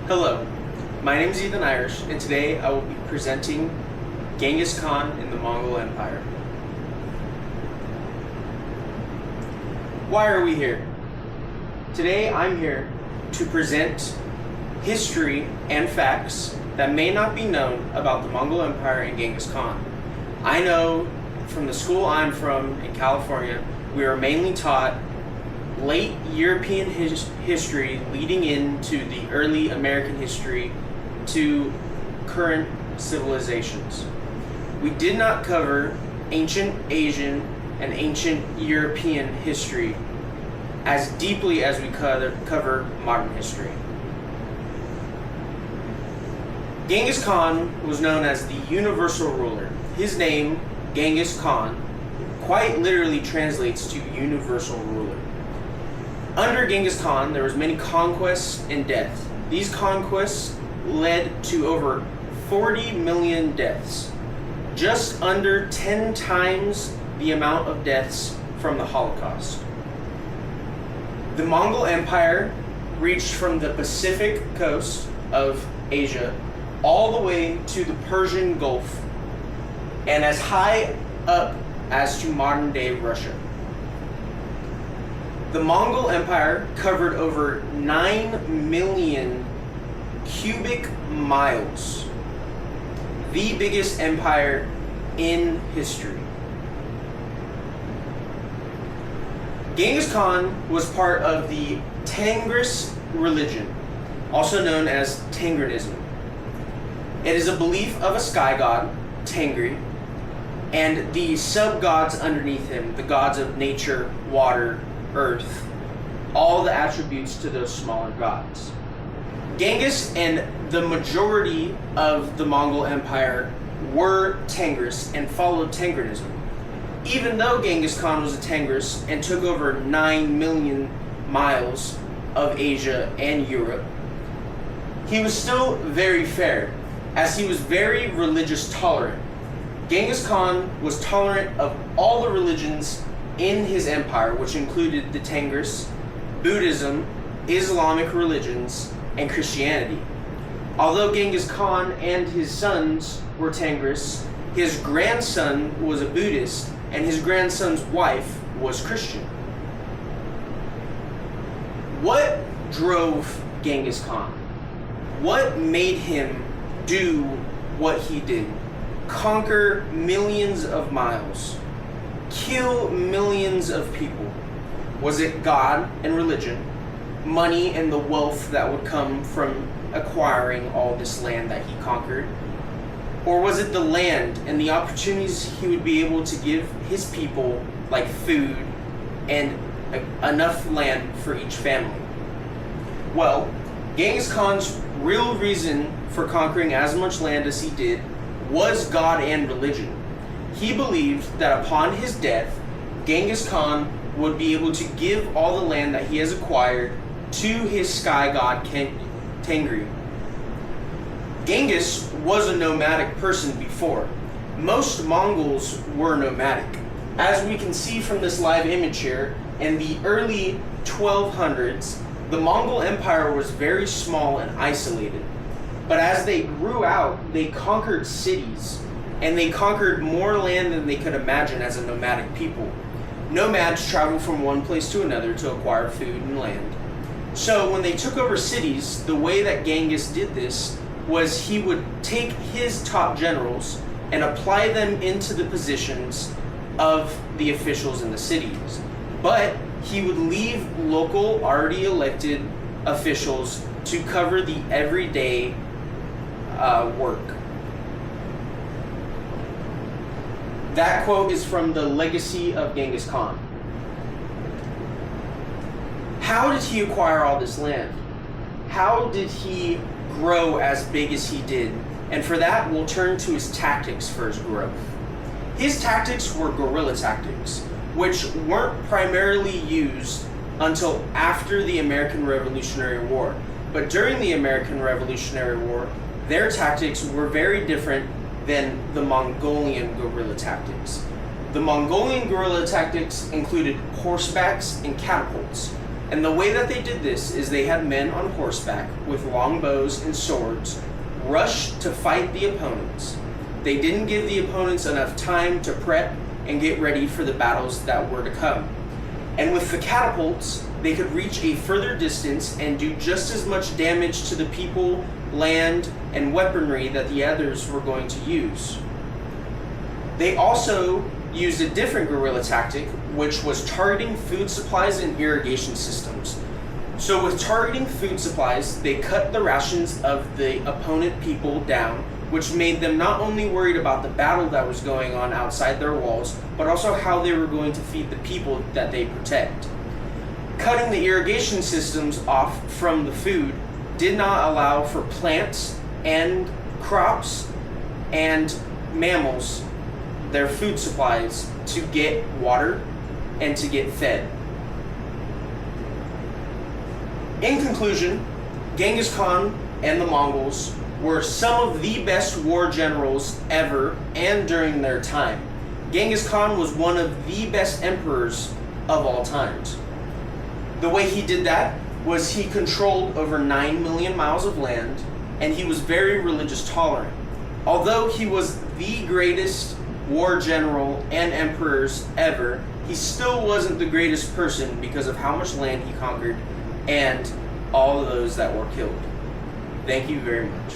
Hello, my name is Ethan Irish, and today I will be presenting Genghis Khan in the Mongol Empire. Why are we here? Today I'm here to present history and facts that may not be known about the Mongol Empire and Genghis Khan. I know from the school I'm from in California, we are mainly taught late European history leading into the early American history to current civilizations. We did not cover ancient Asian and ancient European history as deeply as we cover modern history. Genghis Khan was known as the universal ruler. His name, Genghis Khan, quite literally translates to universal ruler. Under Genghis Khan, there was many conquests and death. These conquests led to over 40 million deaths, just under 10 times the amount of deaths from the Holocaust. The Mongol Empire reached from the Pacific coast of Asia all the way to the Persian Gulf and as high up as to modern-day Russia. The Mongol Empire covered over 9 million cubic miles, the biggest empire in history. Genghis Khan was part of the Tengris religion, also known as Tengrinism. It is a belief of a sky god, Tengri, and the sub-gods underneath him, the gods of nature, water, earth, all the attributes to those smaller gods. Genghis and the majority of the Mongol Empire were Tengris and followed Tengrinism. Even though Genghis Khan was a Tengris and took over 9 million miles of Asia and Europe, he was still very fair, as he was very religious tolerant. Genghis Khan was tolerant of all the religions in his empire, which included the Tengris, Buddhism, Islamic religions, and Christianity. Although Genghis Khan and his sons were Tengris, his grandson was a Buddhist, and his grandson's wife was Christian. What drove Genghis Khan? What made him do what he did? Conquer millions of miles, kill millions of people? Was it God and religion, money and the wealth that would come from acquiring all this land that he conquered? Or was it the land and the opportunities he would be able to give his people, like food and enough land for each family? Well, Genghis Khan's real reason for conquering as much land as he did was God and religion. He believed that upon his death, Genghis Khan would be able to give all the land that he has acquired to his sky god Tengri. Genghis was a nomadic person before. Most Mongols were nomadic. As we can see from this live image here, in the early 1200s, the Mongol Empire was very small and isolated. But as they grew out, they conquered cities, and they conquered more land than they could imagine as a nomadic people. Nomads travel from one place to another to acquire food and land. So when they took over cities, the way that Genghis did this was he would take his top generals and apply them into the positions of the officials in the cities. But he would leave local, already elected officials to cover the everyday work. That quote is from The Legacy of Genghis Khan. How did he acquire all this land? How did he grow as big as he did? And for that, we'll turn to his tactics for his growth. His tactics were guerrilla tactics, which weren't primarily used until after the American Revolutionary War. But during the American Revolutionary War, their tactics were very different than the Mongolian guerrilla tactics. The Mongolian guerrilla tactics included horsebacks and catapults. And the way that they did this is they had men on horseback with long bows and swords rush to fight the opponents. They didn't give the opponents enough time to prep and get ready for the battles that were to come. And with the catapults, they could reach a further distance and do just as much damage to the people, land, and weaponry that the others were going to use. They also used a different guerrilla tactic, which was targeting food supplies and irrigation systems. So with targeting food supplies, they cut the rations of the opponent people down, which made them not only worried about the battle that was going on outside their walls, but also how they were going to feed the people that they protect. Cutting the irrigation systems off from the food did not allow for plants and crops and mammals, their food supplies, to get water and to get fed. In conclusion, Genghis Khan and the Mongols were some of the best war generals ever and during their time. Genghis Khan was one of the best emperors of all times. The way he did that was he controlled over 9 million miles of land, and he was very religious tolerant. Although he was the greatest war general and emperors ever, he still wasn't the greatest person because of how much land he conquered and all of those that were killed. Thank you very much.